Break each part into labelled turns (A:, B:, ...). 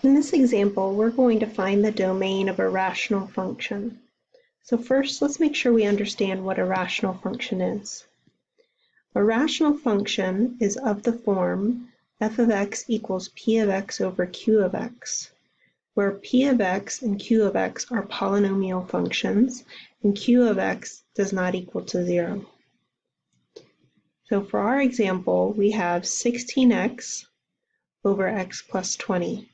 A: In this example, we're going to find the domain of a rational function. So first, let's make sure we understand what a rational function is. A rational function is of the form f of x equals p of x over q of x, where p of x and q of x are polynomial functions, and q of x does not equal to 0. So for our example, we have 16x over x plus 20.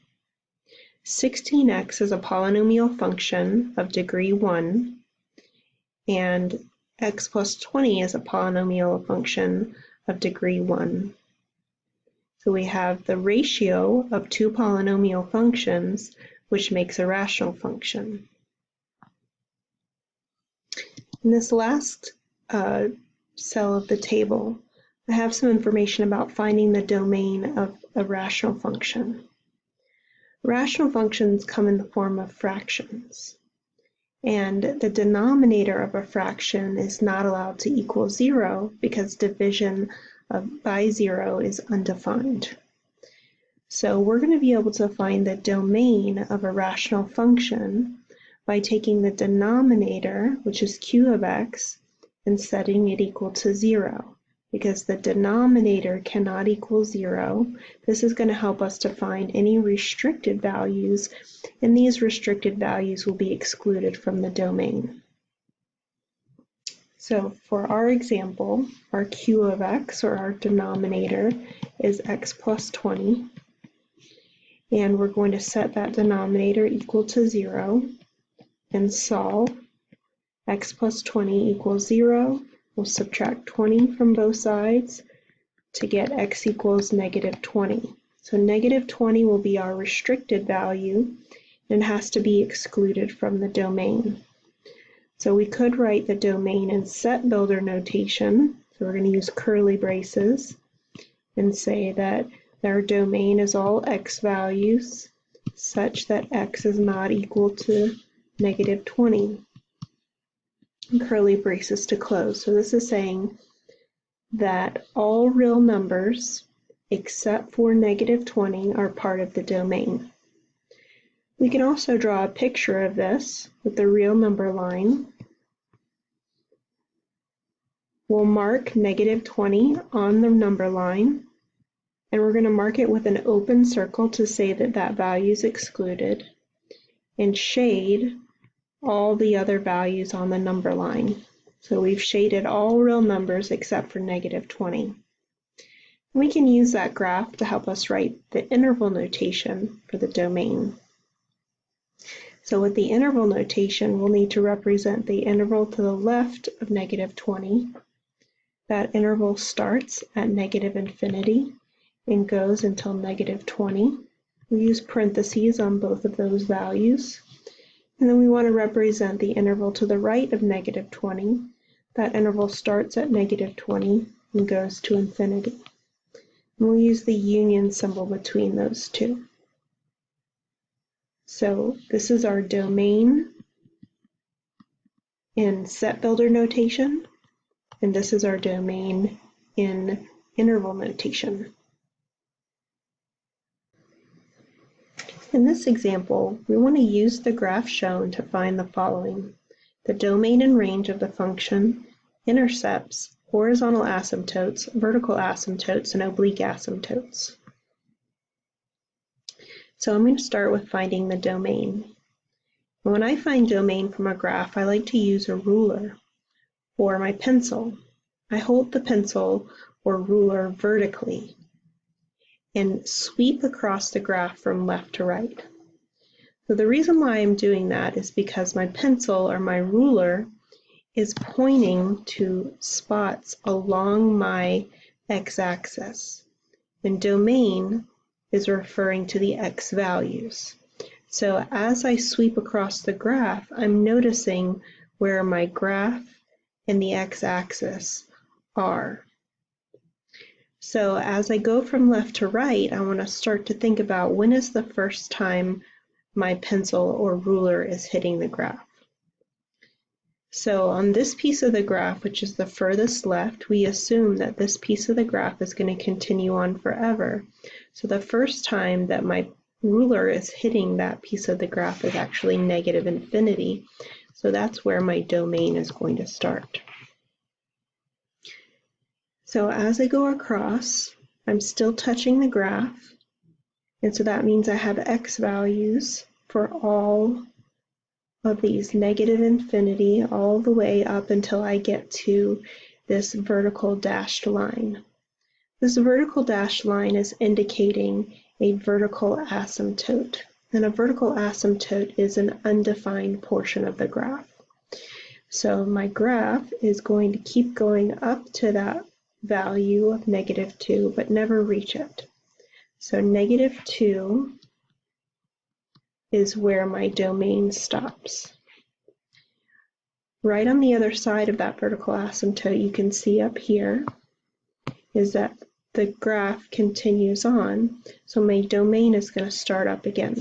A: 16x is a polynomial function of degree 1, and x plus 20 is a polynomial function of degree 1. So we have the ratio of two polynomial functions, which makes a rational function. In this last cell of the table, I have some information about finding the domain of a rational function. Rational functions come in the form of fractions, and the denominator of a fraction is not allowed to equal 0 because division by 0 is undefined. So we're going to be able to find the domain of a rational function by taking the denominator, which is q of x, and setting it equal to 0. Because the denominator cannot equal 0, this is going to help us to find any restricted values, and these restricted values will be excluded from the domain. So for our example, our q of x, or our denominator, is x plus 20, and we're going to set that denominator equal to 0 and solve. X plus 20 equals 0. We'll subtract 20 from both sides to get x equals negative 20. So negative 20 will be our restricted value and has to be excluded from the domain. So we could write the domain in set builder notation. So we're going to use curly braces and say that our domain is all x values such that x is not equal to negative 20. And curly braces to close. So this is saying that all real numbers except for negative 20 are part of the domain. We can also draw a picture of this with the real number line. We'll mark negative 20 on the number line, and we're going to mark it with an open circle to say that that value is excluded, and shade all the other values on the number line. So we've shaded all real numbers except for negative 20. We can use that graph to help us write the interval notation for the domain. So with the interval notation, we'll need to represent the interval to the left of negative 20. That interval starts at negative infinity and goes until negative 20. We use parentheses on both of those values. And then we want to represent the interval to the right of negative 20. That interval starts at negative 20 and goes to infinity. And we'll use the union symbol between those two. So this is our domain in set builder notation, and this is our domain in interval notation. In this example, we want to use the graph shown to find the following: the domain and range of the function, intercepts, horizontal asymptotes, vertical asymptotes, and oblique asymptotes. So I'm going to start with finding the domain. When I find domain from a graph, I like to use a ruler or my pencil. I hold the pencil or ruler vertically and sweep across the graph from left to right. So the reason why I'm doing that is because my pencil or my ruler is pointing to spots along my x-axis, and domain is referring to the x values. So as I sweep across the graph, I'm noticing where my graph and the x-axis are. So as I go from left to right, I want to start to think about when is the first time my pencil or ruler is hitting the graph. So on this piece of the graph, which is the furthest left, we assume that this piece of the graph is going to continue on forever. So the first time that my ruler is hitting that piece of the graph is actually negative infinity. So that's where my domain is going to start. So as I go across, I'm still touching the graph. And so that means I have x values for all of these negative infinity all the way up until I get to this vertical dashed line. This vertical dashed line is indicating a vertical asymptote. And a vertical asymptote is an undefined portion of the graph. So my graph is going to keep going up to that value of -2, but never reach it. So -2 is where my domain stops. Right on the other side of that vertical asymptote, you can see up here is that the graph continues on, so my domain is going to start up again.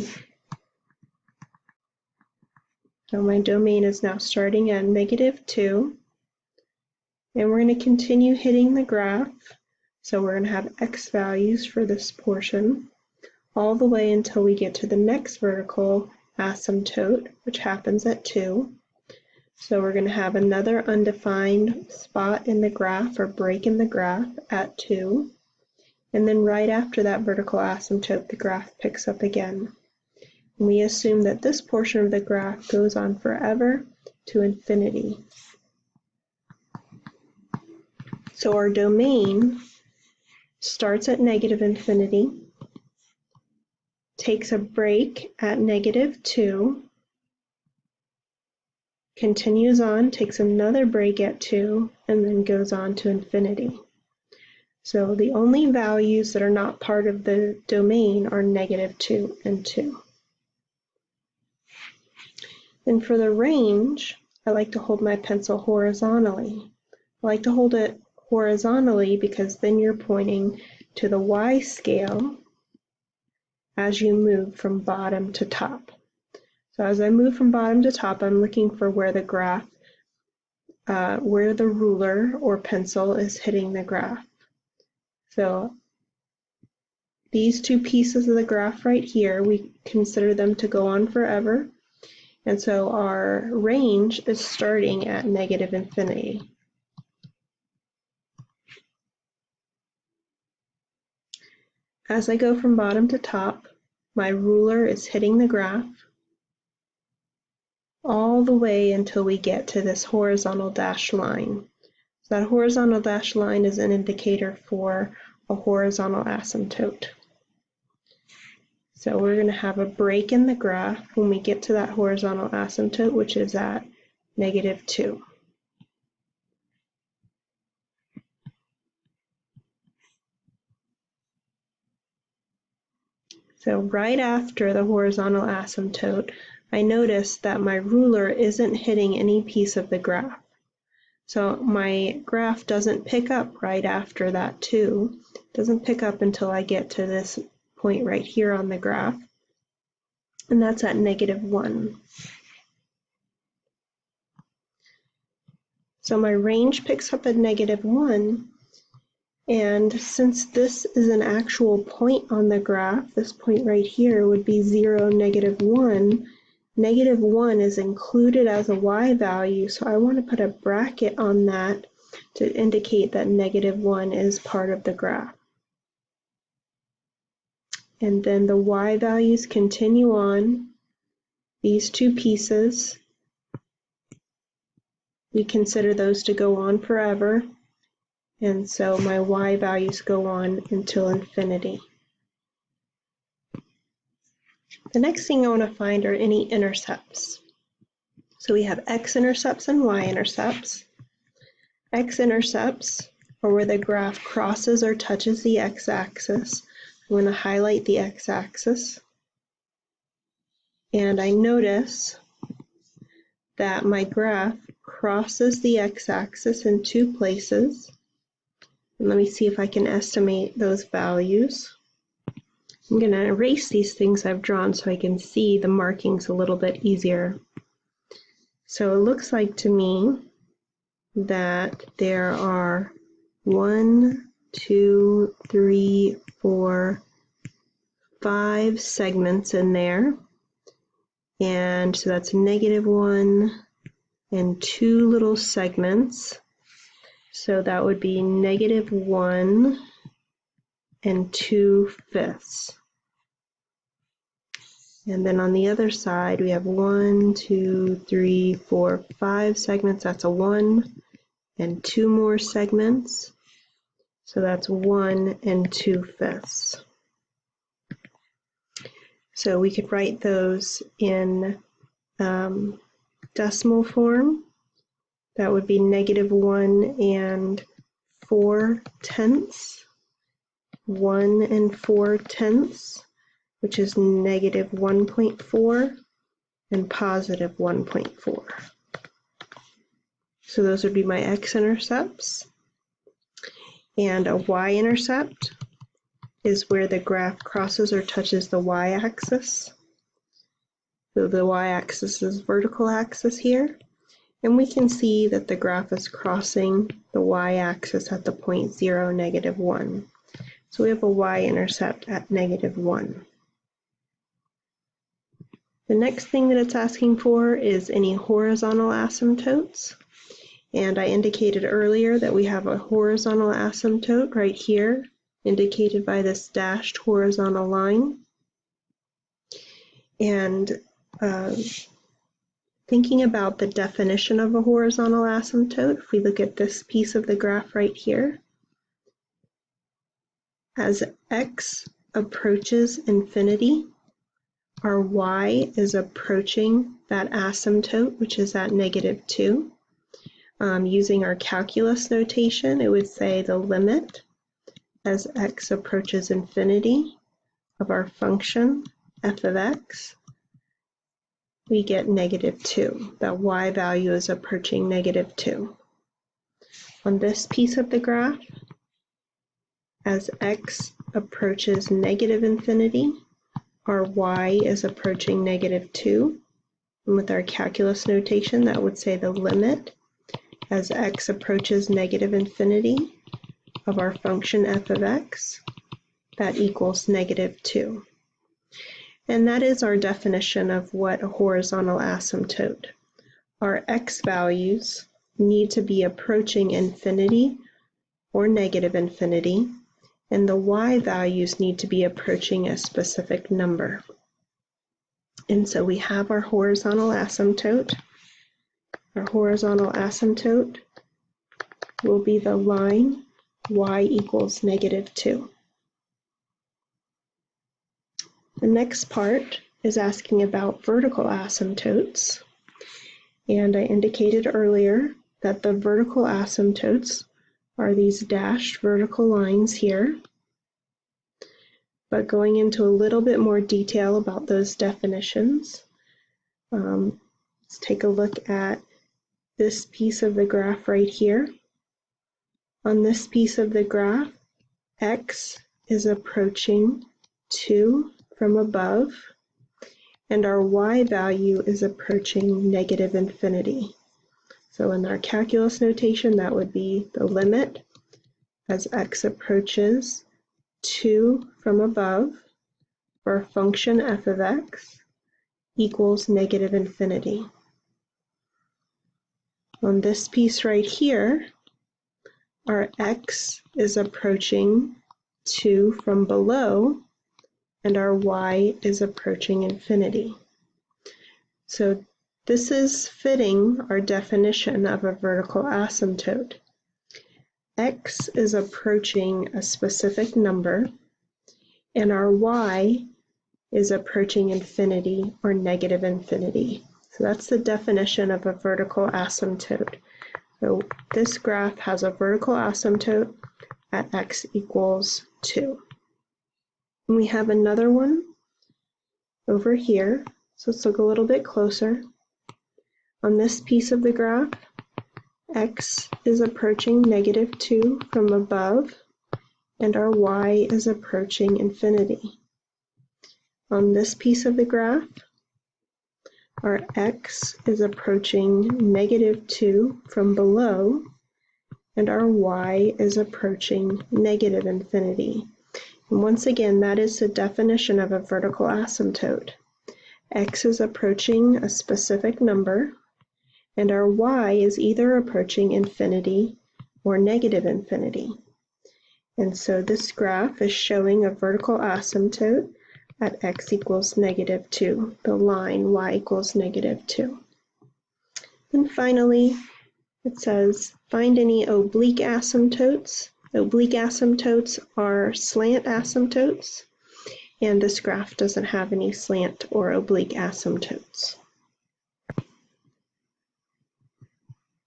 A: So my domain is now starting at -2, and we're going to continue hitting the graph. So we're going to have x values for this portion all the way until we get to the next vertical asymptote, which happens at 2. So we're going to have another undefined spot in the graph or break in the graph at 2. And then right after that vertical asymptote, the graph picks up again. And we assume that this portion of the graph goes on forever to infinity. So our domain starts at -infinity, takes a break at -2, continues on, takes another break at 2, and then goes on to infinity. So the only values that are not part of the domain are -2 and 2. And for the range, I like to hold my pencil horizontally. I like to hold it horizontally because then you're pointing to the y scale as you move from bottom to top. So as I move from bottom to top, I'm looking for where the graph, where the ruler or pencil is hitting the graph. So these two pieces of the graph right here, we consider them to go on forever. And so our range is starting at -infinity. As I go from bottom to top, my ruler is hitting the graph all the way until we get to this horizontal dashed line. So that horizontal dashed line is an indicator for a horizontal asymptote. So we're going to have a break in the graph when we get to that horizontal asymptote, which is at -2. So right after the horizontal asymptote, I notice that my ruler isn't hitting any piece of the graph. So my graph doesn't pick up right after that 2. It doesn't pick up until I get to this point right here on the graph, and that's at -1. So my range picks up at -1, and since this is an actual point on the graph, this point right here would be 0, -1. -1 is included as a y value, so I want to put a bracket on that to indicate that -1 is part of the graph. And then the y values continue on. These two pieces, we consider those to go on forever. And so my y values go on until infinity. The next thing I want to find are any intercepts. So we have x-intercepts and y-intercepts. X-intercepts are where the graph crosses or touches the x-axis. I'm going to highlight the x-axis. And I notice that my graph crosses the x-axis in 2 places. And let me see if I can estimate those values. I'm going to erase these things I've drawn so I can see the markings a little bit easier. So it looks like to me that there are 1, 2, 3, 4, 5 segments in there. And so that's -1 and 2 little segments. So that would be -1 and 2/5. And then on the other side, we have 1, 2, 3, 4, 5 segments. That's a 1 and 2 more segments. So that's 1 and 2/5. So we could write those in decimal form. That would be -1 and 4/10, 1 and 4/10, which is -1.4 and +1.4. So those would be my x-intercepts. And a y-intercept is where the graph crosses or touches the y-axis. So the y-axis is vertical axis here. And we can see that the graph is crossing the y-axis at the point 0, -1. So we have a y-intercept at -1. The next thing that it's asking for is any horizontal asymptotes. And I indicated earlier that we have a horizontal asymptote right here, indicated by this dashed horizontal line. And thinking about the definition of a horizontal asymptote, if we look at this piece of the graph right here, as x approaches infinity, our y is approaching that asymptote, which is at -2. Using our calculus notation, it would say the limit as x approaches infinity of our function f of x, we get -2. That y value is approaching -2. On this piece of the graph, as x approaches -infinity, our y is approaching -2. And with our calculus notation, that would say the limit as x approaches -infinity of our function f of x, that equals -2. And that is our definition of what a horizontal asymptote. Our x values need to be approaching infinity or -infinity, and the y values need to be approaching a specific number. And so we have our horizontal asymptote. Our horizontal asymptote will be the line y equals -2. The next part is asking about vertical asymptotes. And I indicated earlier that the vertical asymptotes are these dashed vertical lines here. But going into a little bit more detail about those definitions, let's take a look at this piece of the graph right here. On this piece of the graph, x is approaching 2 from above, and our y value is approaching -infinity. So in our calculus notation, that would be the limit as x approaches 2 from above for a function f of x equals -infinity. On this piece right here, our x is approaching 2 from below, and our y is approaching infinity. So this is fitting our definition of a vertical asymptote. X is approaching a specific number, and our y is approaching infinity or -infinity. So that's the definition of a vertical asymptote. So this graph has a vertical asymptote at x equals 2. And we have another one over here. So let's look a little bit closer. On this piece of the graph, x is approaching -2 from above, and our y is approaching infinity. On this piece of the graph, our x is approaching -2 from below, and our y is approaching -infinity. And once again, that is the definition of a vertical asymptote. X is approaching a specific number, and our y is either approaching infinity or negative infinity. And so this graph is showing a vertical asymptote at x equals -2, the line y equals -2. And finally, it says, find any oblique asymptotes. Oblique asymptotes are slant asymptotes, and this graph doesn't have any slant or oblique asymptotes.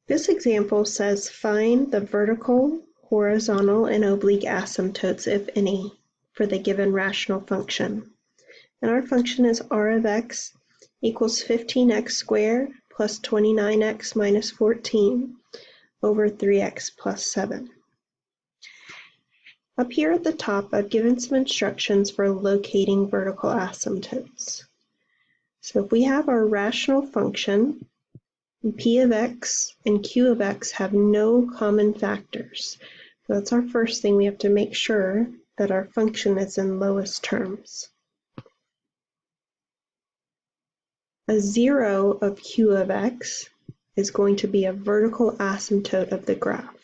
A: This example says find the vertical, horizontal, and oblique asymptotes, if any, for the given rational function. And our function is r of x equals 15x squared plus 29x minus 14 over 3x plus 7. Up here at the top, I've given some instructions for locating vertical asymptotes. So if we have our rational function, p of x and q of x have no common factors. So that's our first thing. We have to make sure that our function is in lowest terms. A 0 of q of x is going to be a vertical asymptote of the graph.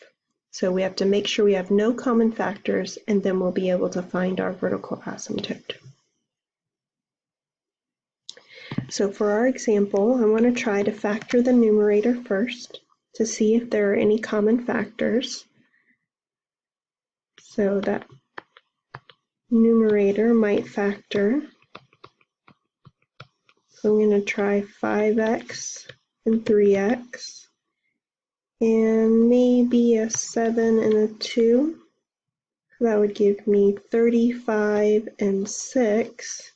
A: So we have to make sure we have no common factors, and then we'll be able to find our vertical asymptote. So for our example, I want to try to factor the numerator first to see if there are any common factors. So that numerator might factor. So I'm going to try 5x and 3x, and maybe a 7 and a 2. That would give me 35 and 6.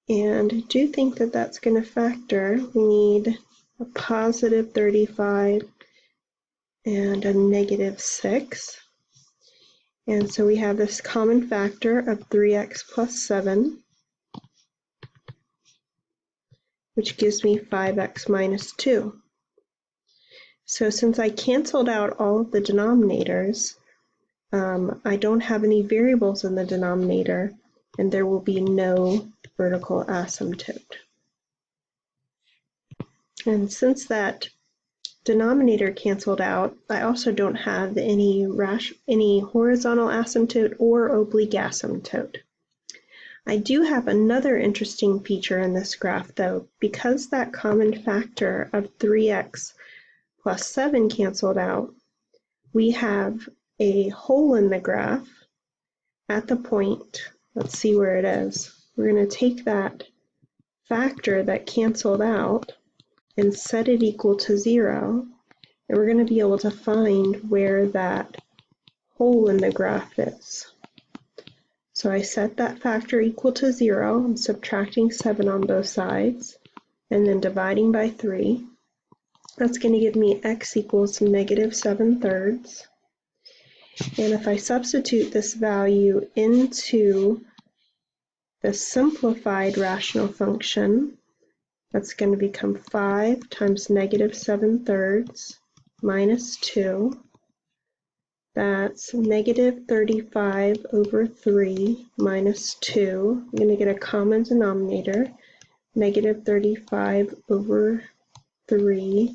A: And I do think that that's going to factor. We need a positive 35 and a negative 6. And so we have this common factor of 3x plus 7, which gives me 5x minus 2. So since I canceled out all of the denominators, I don't have any variables in the denominator, and there will be no vertical asymptote. And since that denominator canceled out, I also don't have any horizontal asymptote or oblique asymptote. I do have another interesting feature in this graph, though. Because that common factor of 3x plus 7 canceled out, we have a hole in the graph at the point. Let's see where it is. We're going to take that factor that canceled out and set it equal to 0, and we're going to be able to find where that hole in the graph is. So I set that factor equal to 0. I'm subtracting 7 on both sides, and then dividing by 3. That's going to give me x equals -7/3. And if I substitute this value into the simplified rational function, that's going to become 5 times -7/3 minus 2. That's -35 over 3 minus 2. I'm going to get a common denominator, -35 over 3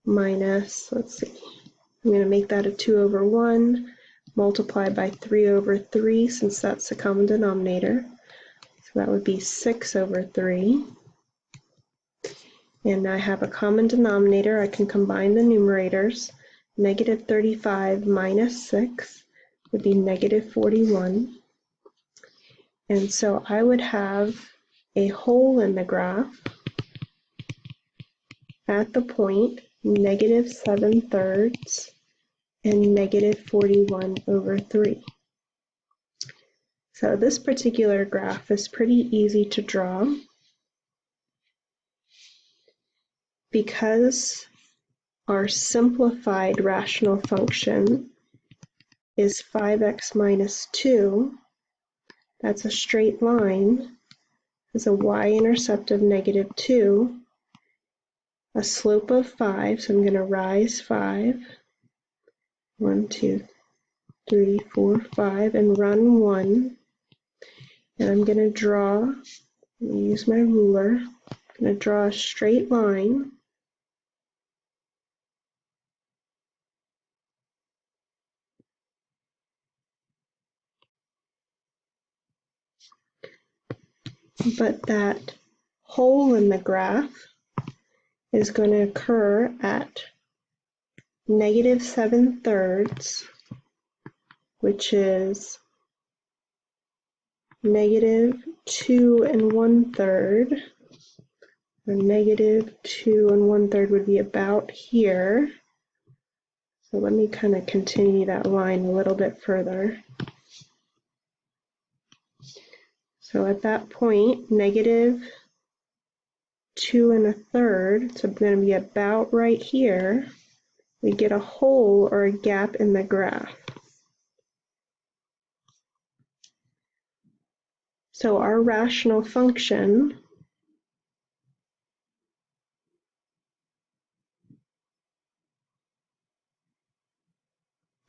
A: minus, let's see, I'm going to make that a 2 over 1, multiply by 3 over 3 since that's the common denominator. So that would be 6 over 3. And I have a common denominator. I can combine the numerators. -35 minus 6 would be -41. And so I would have a hole in the graph at the point -7/3 and -41 over 3. So this particular graph is pretty easy to draw. Because our simplified rational function is 5x minus 2, that's a straight line, has a y-intercept of -2, a slope of 5, so I'm going to rise 5, 1, 2, 3, 4, 5, and run 1, And I'm going to use my ruler, I'm going to draw a straight line. But that hole in the graph is going to occur at -7/3, which is -2 1/3, or -2 1/3 would be about here. So let me kind of continue that line a little bit further. So at that point, -2 1/3, so it's going to be about right here, we get a hole or a gap in the graph. So our rational function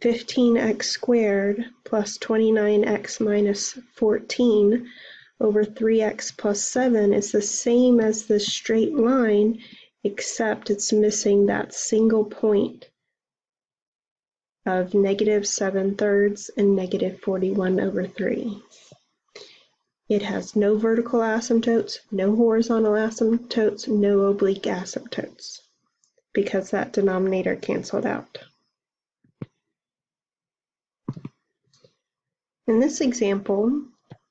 A: (15x² plus 29x minus 14 over 3x plus 7) is the same as the straight line, except it's missing that single point of -7/3 and -41/3. It has no vertical asymptotes, no horizontal asymptotes, no oblique asymptotes, because that denominator canceled out. In this example,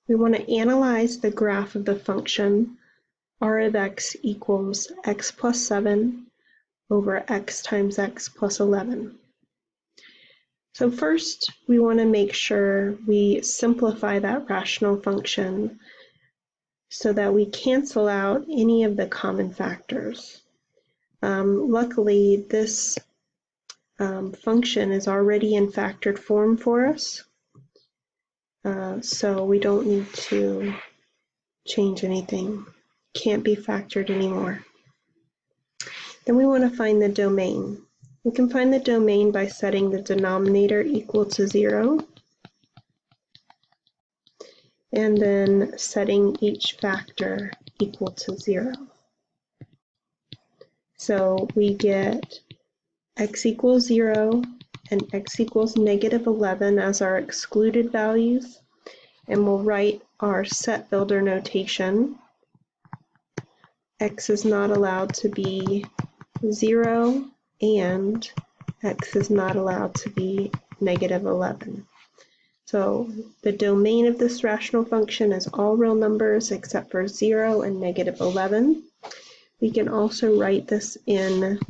A: we want to analyze the graph of the function r of x equals x plus 7 over x times x plus 11. So first, we want to make sure we simplify that rational function so that we cancel out any of the common factors. Luckily, this function is already in factored form for us, so we don't need to change anything. Can't be factored anymore. Then we want to find the domain. We can find the domain by setting the denominator equal to 0, and then setting each factor equal to 0. So we get x equals 0 and x equals -11 as our excluded values, and we'll write our set builder notation. X is not allowed to be 0, and x is not allowed to be -11. So the domain of this rational function is all real numbers except for 0 and -11. We can also write this in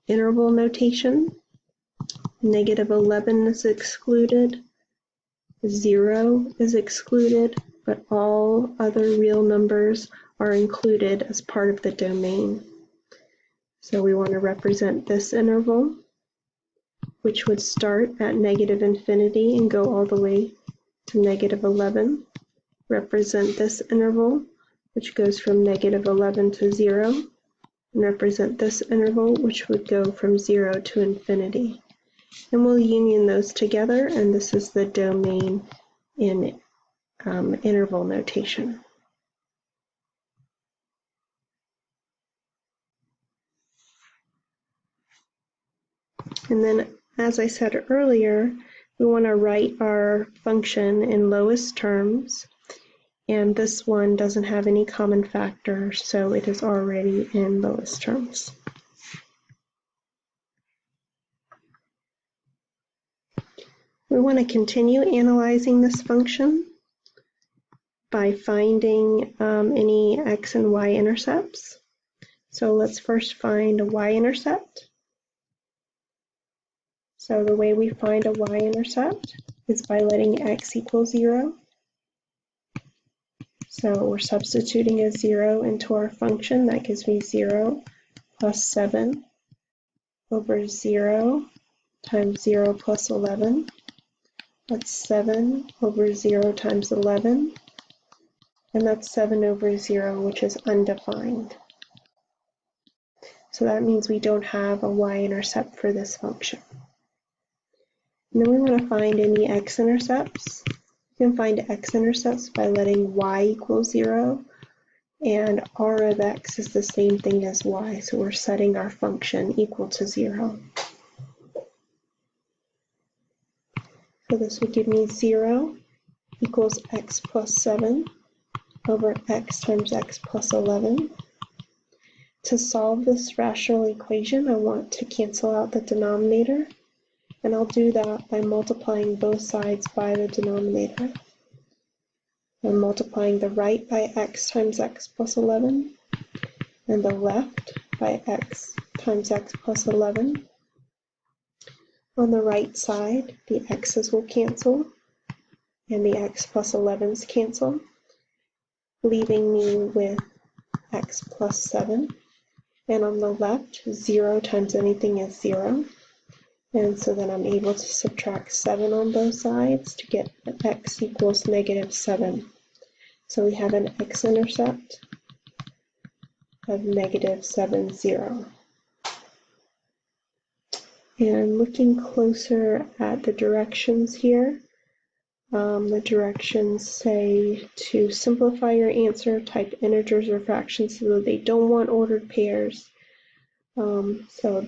A: interval notation. -11 is excluded, 0 is excluded, but all other real numbers are included as part of the domain. So we want to represent this interval, which would start at -∞ and go all the way to -11. Represent this interval, which goes from -11 to 0, and represent this interval, which would go from 0 to infinity. And we'll union those together, and this is the domain in interval notation. And then, as I said earlier, we want to write our function in lowest terms, and this one doesn't have any common factors, so it is already in lowest terms. We want to continue analyzing this function by finding any x and y intercepts. So let's first find a y-intercept. So the way we find a y-intercept is by letting x equal 0. So we're substituting a 0 into our function. That gives me 0 plus 7 over 0 times 0 plus 11. That's 7 over 0 times 11. And that's 7 over 0, which is undefined. So that means we don't have a y-intercept for this function. And then we want to find any x-intercepts. You can find x-intercepts by letting y equal 0, and r of x is the same thing as y, so we're setting our function equal to 0. So this would give me 0 equals x plus 7 over x times x plus 11. To solve this rational equation, I want to cancel out the denominator, and I'll do that by multiplying both sides by the denominator. I'm multiplying the right by x times x plus 11, and the left by x times x plus 11. On the right side, the x's will cancel, and the x plus 11's cancel, leaving me with x plus 7. And on the left, 0 times anything is 0. And so then I'm able to subtract 7 on both sides to get x equals negative 7. So we have an x-intercept of negative 7, 0. And looking closer at the directions here, the directions say to simplify your answer, type integers or fractions so that they don't want ordered pairs. So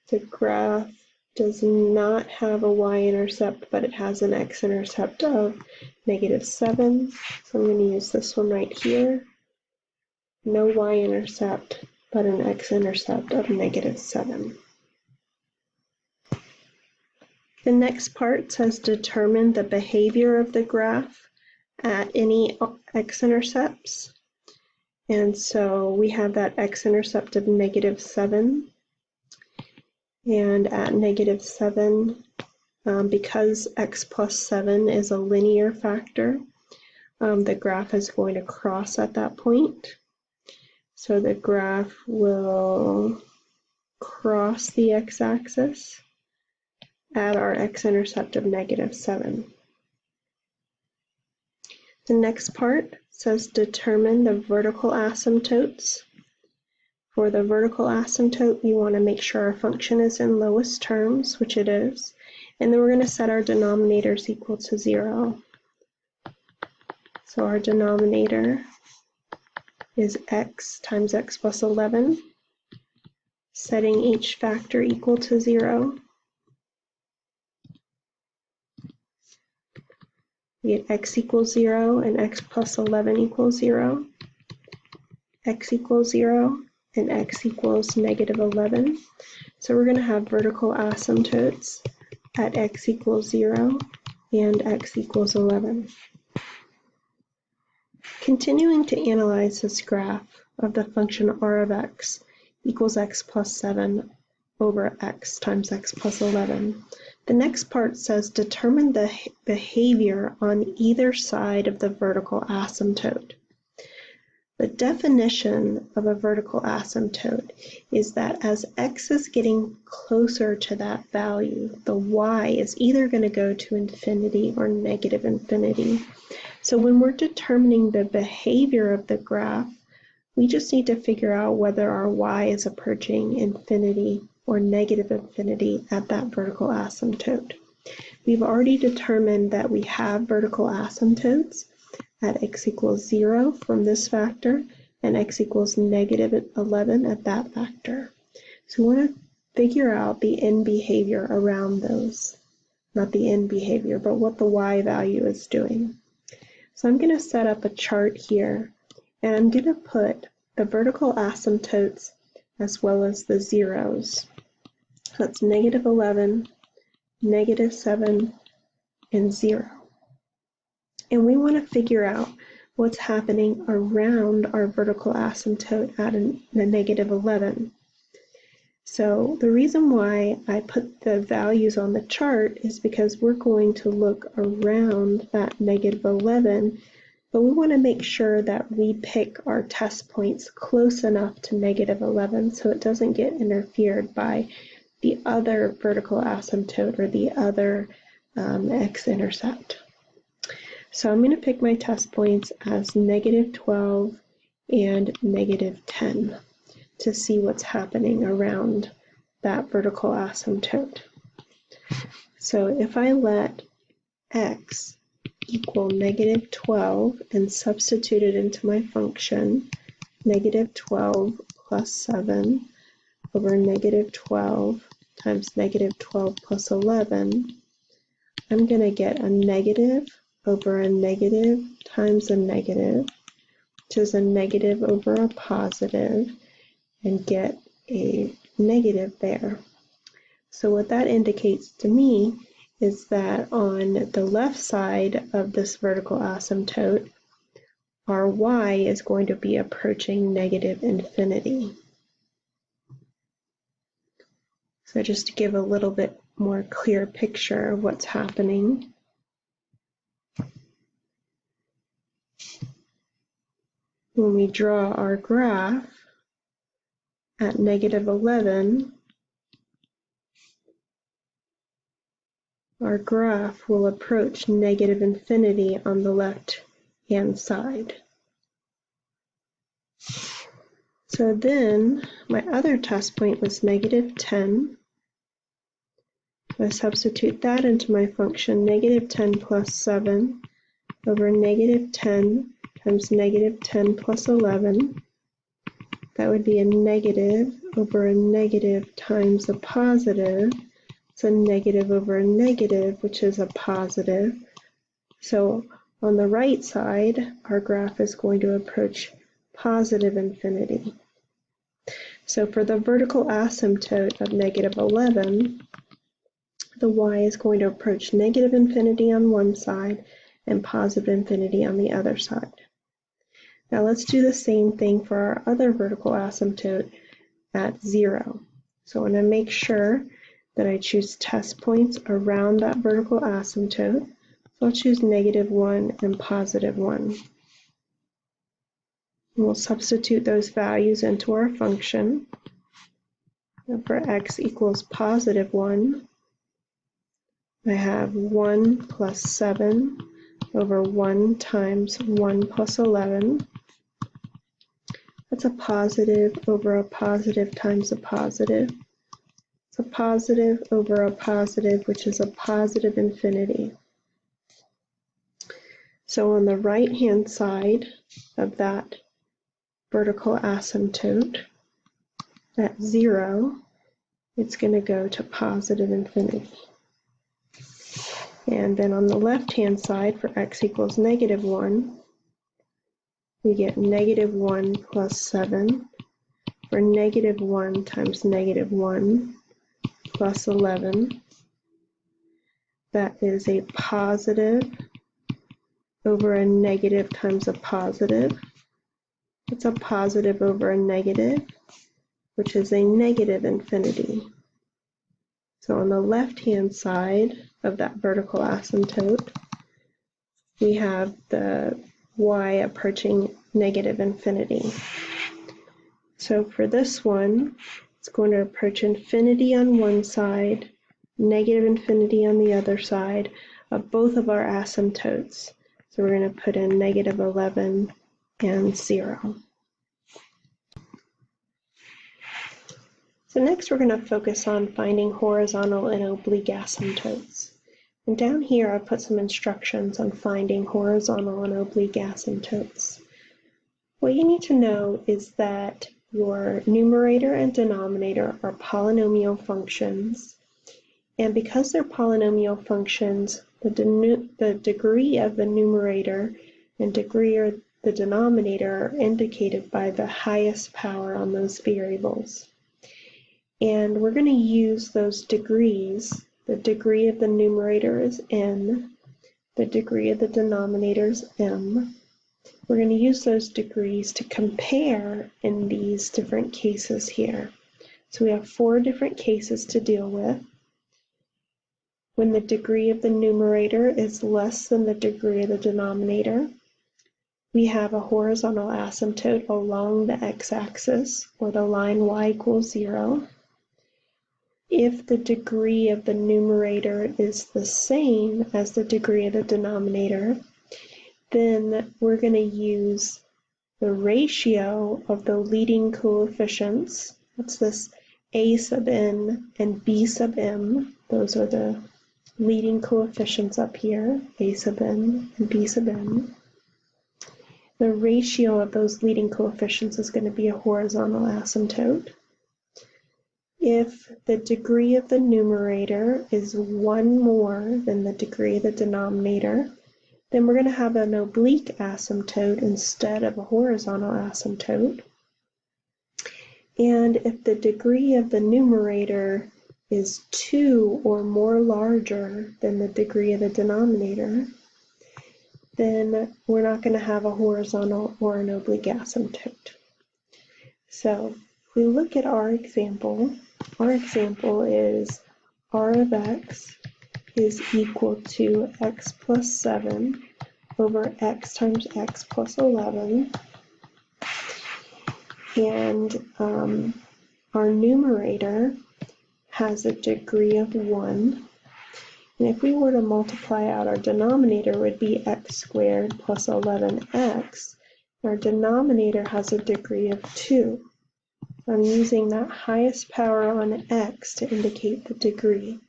A: the graph does not have a y-intercept, but it has an x-intercept of negative 7. So I'm going to use this one right here. No y-intercept, but an x-intercept of negative 7. The next part says determine the behavior of the graph at any x-intercepts. And so we have that x-intercept of negative 7. And at negative 7, because x plus 7 is a linear factor, the graph is going to cross at that point. So the graph will cross the x-axis at our x-intercept of negative 7. The next part says determine the vertical asymptotes. For the vertical asymptote, we want to make sure our function is in lowest terms, which it is, and then we're going to set our denominators equal to 0. So our denominator is x times x plus 11, setting each factor equal to 0. We get x equals 0 and x plus 11 equals 0, x equals 0, and x equals negative 11. So we're going to have vertical asymptotes at x equals 0 and x equals 11. Continuing to analyze this graph of the function r of x equals x plus 7 over x times x plus 11. The next part says determine the behavior on either side of the vertical asymptote. The definition of a vertical asymptote is that as x is getting closer to that value, the y is either going to go to infinity or negative infinity. So when we're determining the behavior of the graph, we just need to figure out whether our y is approaching infinity or negative infinity at that vertical asymptote. We've already determined that we have vertical asymptotes at x equals 0 from this factor and x equals negative 11 at that factor. So we want to figure out the end behavior around those. Not the end behavior, but what the y value is doing. So I'm going to set up a chart here, and I'm going to put the vertical asymptotes as well as the zeros. So that's negative 11, negative 7, and 0. And we want to figure out what's happening around our vertical asymptote at a negative 11. So the reason why I put the values on the chart is because we're going to look around that negative 11, but we want to make sure that we pick our test points close enough to negative 11 so it doesn't get interfered by the other vertical asymptote or the other x-intercept. So I'm going to pick my test points as negative 12 and negative 10 to see what's happening around that vertical asymptote. So if I let x equal negative 12 and substitute it into my function, negative 12 plus 7 over negative 12 times negative 12 plus 11, I'm going to get a negative over a negative times a negative, which is a negative over a positive, and get a negative there. So what that indicates to me is that on the left side of this vertical asymptote, our y is going to be approaching negative infinity. So just to give a little bit more clear picture of what's happening. When we draw our graph at negative 11, our graph will approach negative infinity on the left-hand side. So then my other test point was negative 10. I substitute that into my function, negative 10 plus 7 over negative 10 times negative 10 plus 11. That would be a negative over a negative times a positive. It's a negative over a negative, which is a positive. So on the right side, our graph is going to approach positive infinity. So for the vertical asymptote of negative 11, the y is going to approach negative infinity on one side and positive infinity on the other side. Now let's do the same thing for our other vertical asymptote at 0. So I want to make sure that I choose test points around that vertical asymptote. So I'll choose negative 1 and positive 1. And we'll substitute those values into our function. And for x equals positive 1, I have 1 plus 7 over 1 times 1 plus 11. That's a positive over a positive times a positive. It's a positive over a positive, which is a positive infinity. So on the right-hand side of that vertical asymptote, at 0, it's going to go to positive infinity. And then on the left-hand side, for x equals negative 1, we get negative 1 plus 7 for negative 1 times negative 1 plus 11. That is a positive over a negative times a positive. It's a positive over a negative, which is a negative infinity. So on the left-hand side of that vertical asymptote, we have the y approaching negative infinity. So for this one, it's going to approach infinity on one side, negative infinity on the other side of both of our asymptotes. So we're going to put in negative 11 and 0. So next we're going to focus on finding horizontal and oblique asymptotes. And down here I put some instructions on finding horizontal and oblique asymptotes. What you need to know is that your numerator and denominator are polynomial functions. And because they're polynomial functions, the degree of the numerator and degree of the denominator are indicated by the highest power on those variables. And we're going to use those degrees. The degree of the numerator is n, the degree of the denominator is m. We're going to use those degrees to compare in these different cases here. So we have 4 different cases to deal with. When the degree of the numerator is less than the degree of the denominator, we have a horizontal asymptote along the x-axis, or the line y equals 0. If the degree of the numerator is the same as the degree of the denominator, then we're going to use the ratio of the leading coefficients. That's this a sub n and b sub m. Those are the leading coefficients up here, A sub n and B sub n. The ratio of those leading coefficients is going to be a horizontal asymptote. If the degree of the numerator is 1 more than the degree of the denominator, then we're going to have an oblique asymptote instead of a horizontal asymptote. And if the degree of the numerator is 2 or more larger than the degree of the denominator, then we're not going to have a horizontal or an oblique asymptote. So if we look at our example is r of x is equal to x plus 7 over x times x plus 11. And our numerator has a degree of 1. And if we were to multiply out, our denominator would be x squared plus 11x. Our denominator has a degree of 2. I'm using that highest power on x to indicate the degree.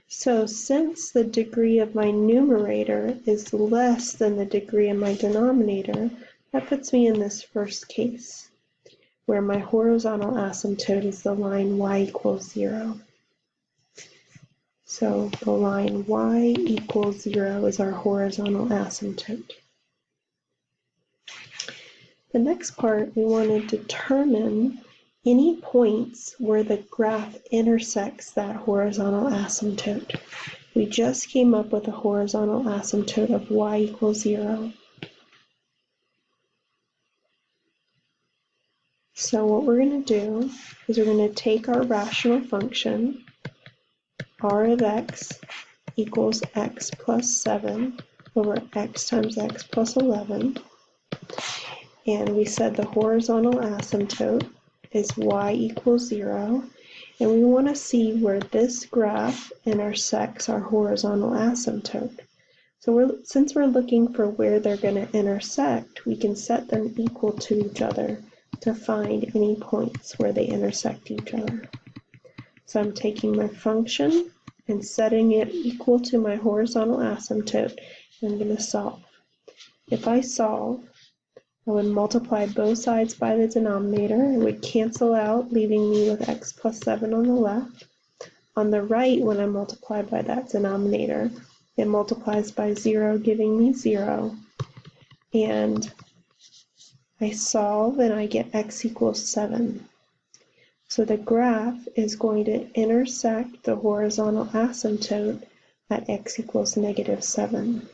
A: So since the degree of my numerator is less than the degree of my denominator, that puts me in this first case, where my horizontal asymptote is the line y equals 0. So the line y equals 0 is our horizontal asymptote. The next part, we want to determine any points where the graph intersects that horizontal asymptote. We just came up with a horizontal asymptote of y equals 0. So what we're going to do is we're going to take our rational function, r of x equals x plus 7 over x times x plus 11. And we said the horizontal asymptote is y equals 0. And we want to see where this graph intersects our horizontal asymptote. So since we're looking for where they're going to intersect, we can set them equal to each other to find any points where they intersect each other. So I'm taking my function and setting it equal to my horizontal asymptote, and I'm going to solve. If I solve, I would multiply both sides by the denominator. It would cancel out, leaving me with x plus 7 on the left. On the right, when I multiply by that denominator, it multiplies by 0, giving me 0. And I solve and I get x equals 7. So the graph is going to intersect the horizontal asymptote at x equals negative 7.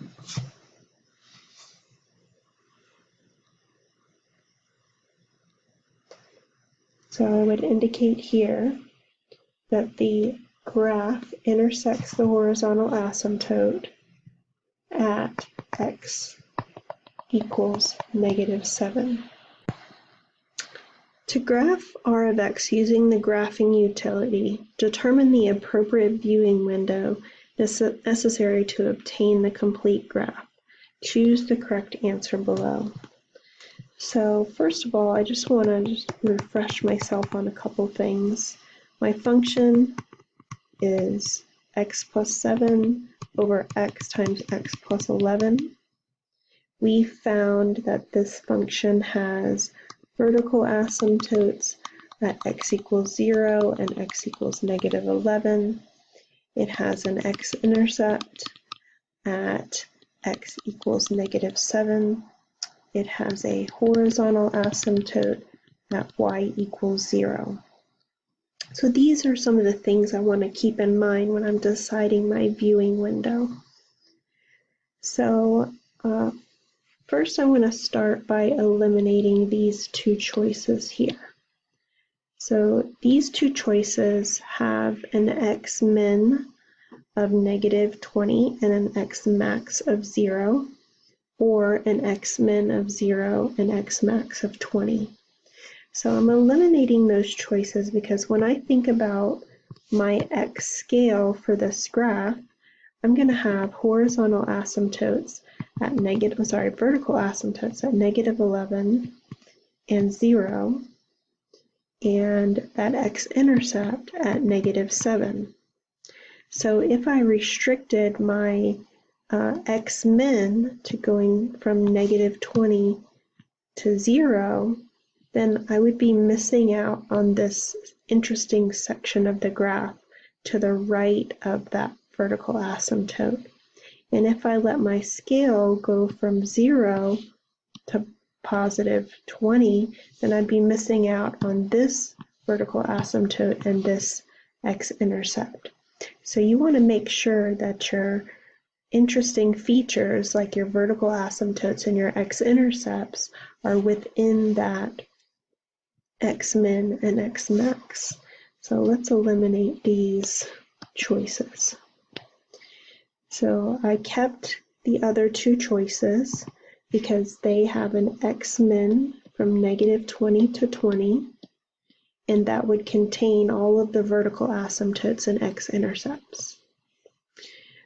A: So I would indicate here that the graph intersects the horizontal asymptote at x equals negative 7. To graph r of x using the graphing utility, determine the appropriate viewing window necessary to obtain the complete graph. Choose the correct answer below. So first of all, I just want to refresh myself on a couple things. My function is x plus 7 over x times x plus 11. We found that this function has vertical asymptotes at x equals 0 and x equals negative 11. It has an x-intercept at x equals negative 7. It has a horizontal asymptote at y equals 0. So these are some of the things I want to keep in mind when I'm deciding my viewing window. So first I want to start by eliminating these two choices here. So these two choices have an x-min of negative 20 and an x-max of 0, or an x-min of 0 and x-max of 20. So I'm eliminating those choices because when I think about my x scale for this graph, I'm going to have horizontal asymptotes at vertical asymptotes at negative 11 and 0, and that x-intercept at negative 7. So if I restricted my x-min to going from -20 to 0, then I would be missing out on this interesting section of the graph to the right of that vertical asymptote. And if I let my scale go from 0 to +20, then I'd be missing out on this vertical asymptote and this x-intercept. So you want to make sure that your interesting features like your vertical asymptotes and your x-intercepts are within that x-min and x-max. So let's eliminate these choices. So I kept the other two choices because they have an x-min from -20 to 20, and that would contain all of the vertical asymptotes and x-intercepts.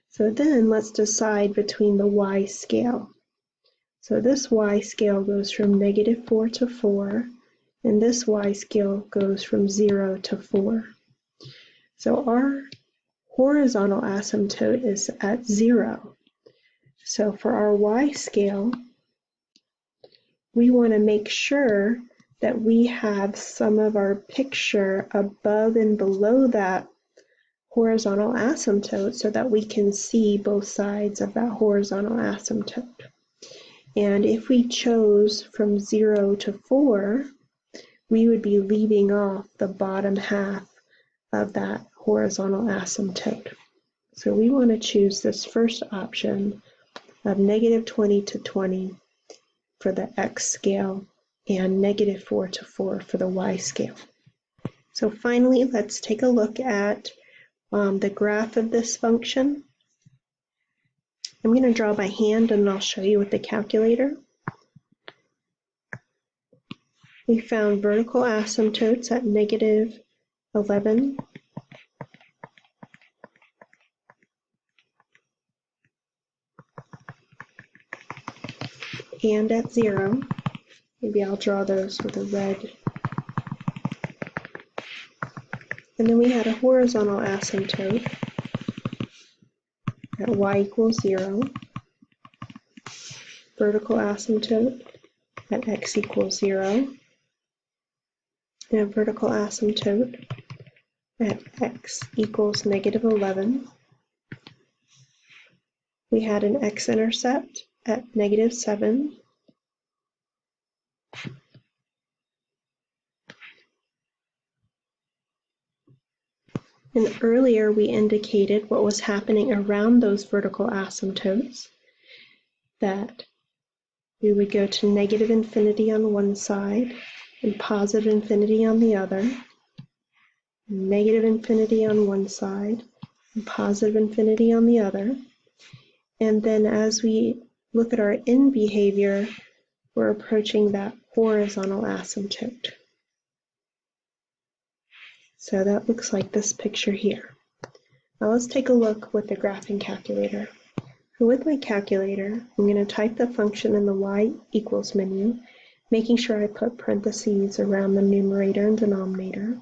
A: So then let's decide between the y-scale. So this y-scale goes from -4 to 4, and this y-scale goes from 0 to 4. So our horizontal asymptote is at 0. So for our y-scale, we want to make sure that we have some of our picture above and below that horizontal asymptote so that we can see both sides of that horizontal asymptote. And if we chose from 0 to 4, we would be leaving off the bottom half of that horizontal asymptote. So we want to choose this first option of -20 to 20 for the x scale and -4 to 4 for the y scale. So finally, let's take a look at the graph of this function. I'm going to draw by hand and I'll show you with the calculator. We found vertical asymptotes at -11, and at 0. Maybe I'll draw those with a red. And then we had a horizontal asymptote at y equals 0, vertical asymptote at x equals 0, and a vertical asymptote at x equals -11. We had an x-intercept at -7, and earlier we indicated what was happening around those vertical asymptotes, that we would go to -infinity on one side and +infinity on the other, -infinity on one side and +infinity on the other. And then as we look at our end behavior, we're approaching that horizontal asymptote. So that looks like this picture here. Now let's take a look with the graphing calculator. So with my calculator, I'm going to type the function in the y equals menu, making sure I put parentheses around the numerator and denominator.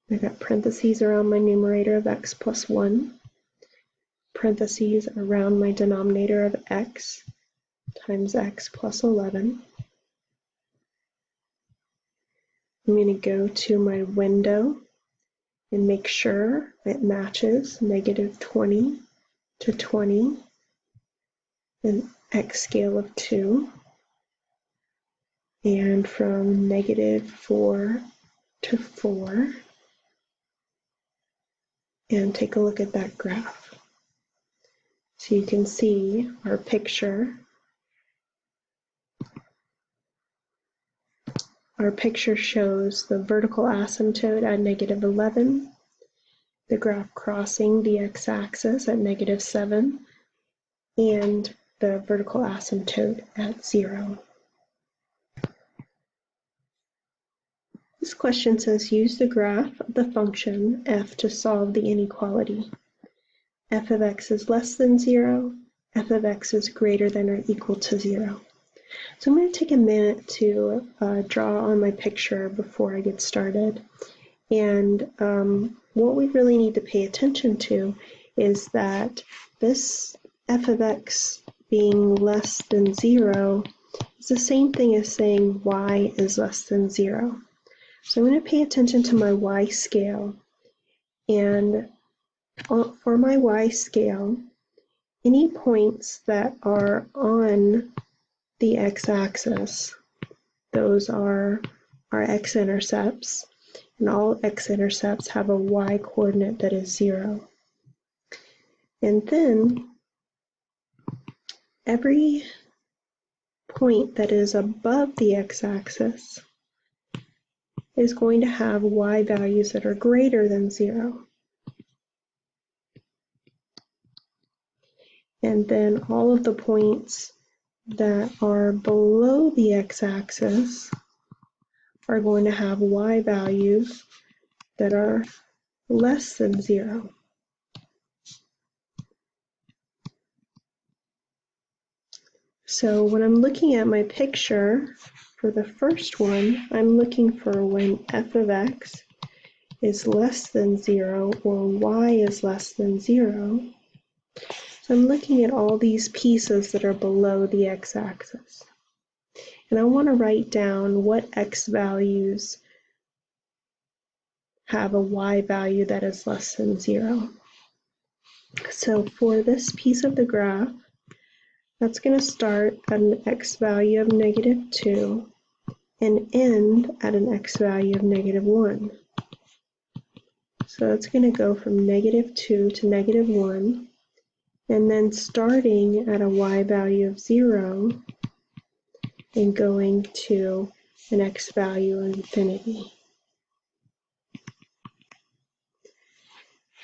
A: I've got parentheses around my numerator of x plus 1, parentheses around my denominator of x times x plus 11. I'm going to go to my window and make sure it matches -20 to 20, an x scale of 2, and from -4 to 4, and take a look at that graph. So you can see our picture. Our picture shows the vertical asymptote at -11, the graph crossing the x-axis at -7, and the vertical asymptote at 0. This question says use the graph of the function f to solve the inequality. F of x is less than 0, f of x is greater than or equal to 0. So I'm going to take a minute to draw on my picture before I get started. And what we really need to pay attention to is that this f of x being less than 0 is the same thing as saying y is less than 0. So I'm going to pay attention to my y scale. And for my y scale, any points that are on the x-axis, those are our x-intercepts, and all x-intercepts have a y-coordinate that is 0. And then every point that is above the x-axis is going to have y values that are greater than 0. And then all of the points that are below the x-axis are going to have y values that are less than 0. So when I'm looking at my picture for the first one, I'm looking for when f of x is less than 0 or y is less than 0. So I'm looking at all these pieces that are below the x-axis. And I want to write down what x values have a y value that is less than 0. So for this piece of the graph, that's going to start at an x value of -2 and end at an x value of -1. So it's going to go from -2 to -1, and then starting at a y value of 0 and going to an x value of infinity.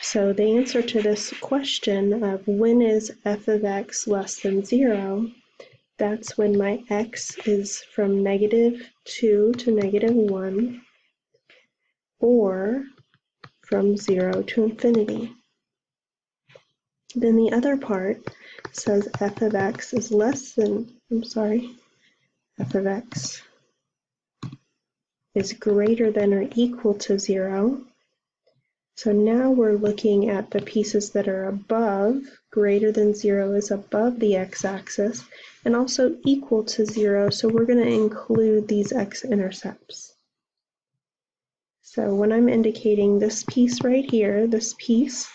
A: So the answer to this question of when is f of x less than 0, that's when my x is from -2 to -1, or from 0 to infinity. Then the other part says f of x is f of x is greater than or equal to 0. So now we're looking at the pieces that are above. Greater than 0 is above the x-axis, and also equal to 0, so we're going to include these x-intercepts. So when I'm indicating this piece right here, this piece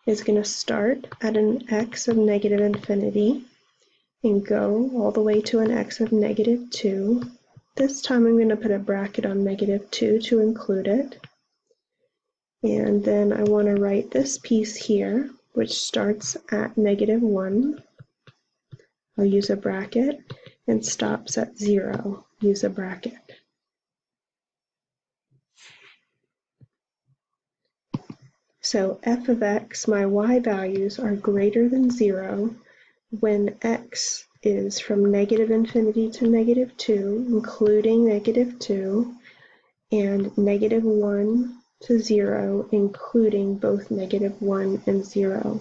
A: is going to start at an x of -infinity and go all the way to an x of -2. This time I'm going to put a bracket on -2 to include it. And then I want to write this piece here, which starts at -1. I'll use a bracket, and stops at 0. Use a bracket. So f of x, my y values, are greater than 0 when x is from -infinity to -2, including -2, and -1 to 0, including both -1 and 0.